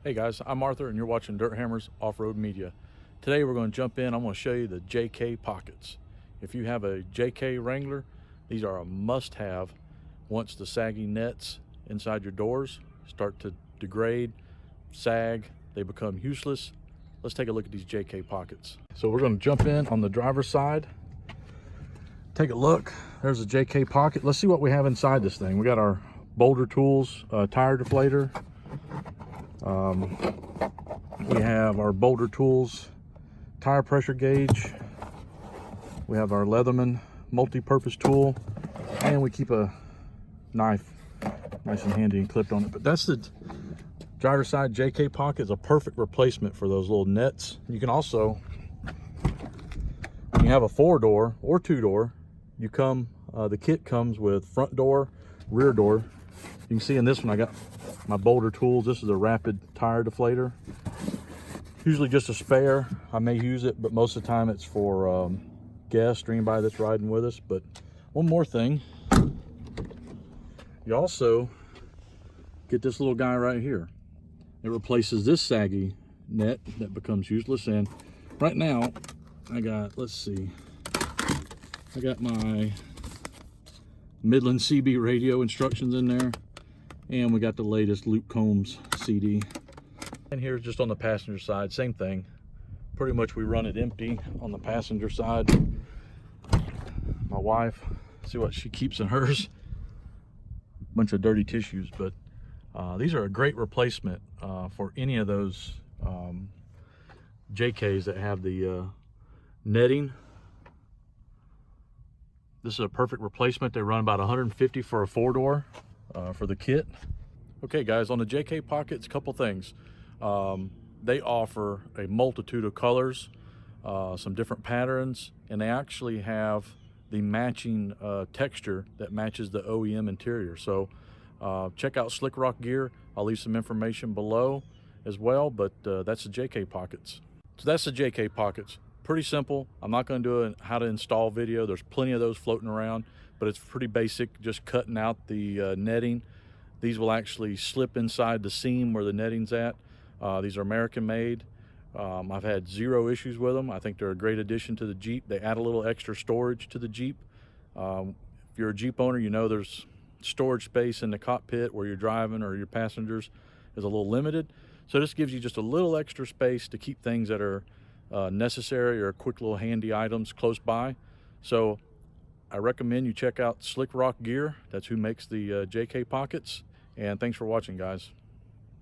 Hey guys, I'm Arthur and you're watching Dirt Hammers Off-Road Media. Today we're going to jump in. I'm going to show you the JK pockets. If you have a JK Wrangler, these are a must-have once the saggy nets inside your doors start to degrade, sag, they become useless. Let's take a look at these JK pockets. So we're going to jump in on the driver's side. Take a look. There's a JK pocket. Let's see what we have inside this thing. We got our boulder tools, tire deflator. We have our boulder tools tire pressure gauge. We have our Leatherman multi-purpose tool, and we keep a knife nice and handy and clipped on it. But that's the driver's side JK pocket. Is a perfect replacement for those little nets. You can also, when you have a 4-door or 2-door, you come the kit comes with front door, rear door. You can see in this one I got my boulder tools. This is a rapid tire deflator. Usually just a spare. I may use it, but most of the time it's for guests or anybody that's riding with us. But one more thing, you also get this little guy right here. It replaces this saggy net that becomes useless. And right now I got, let's see, I got my Midland CB radio instructions in there, and we got the latest Luke Combs CD. And here's just on the passenger side, same thing. Pretty much we run it empty on the passenger side. My wife, see what she keeps in hers. Bunch of dirty tissues, but these are a great replacement for any of those JKs that have the netting. This is a perfect replacement. They run about 150 for a 4-door for the kit. Okay guys, on the JK pockets, a couple things. They offer a multitude of colors, some different patterns, and they actually have the matching texture that matches the OEM interior. So check out Slick Rock Gear. I'll leave some information below as well, but that's the JK pockets. So that's the JK pockets. Pretty simple. I'm not going to do a how to install video. There's plenty of those floating around, but it's pretty basic, just cutting out the netting. These will actually slip inside the seam where the netting's at. These are American made. I've had zero issues with them. I think they're a great addition to the Jeep. They add a little extra storage to the Jeep. If you're a Jeep owner, you know there's storage space in the cockpit where you're driving or your passengers is a little limited. So this gives you just a little extra space to keep things that are necessary or quick little handy items close by. So I recommend you check out Slick Rock Gear. That's who makes the JK pockets. And thanks for watching, guys.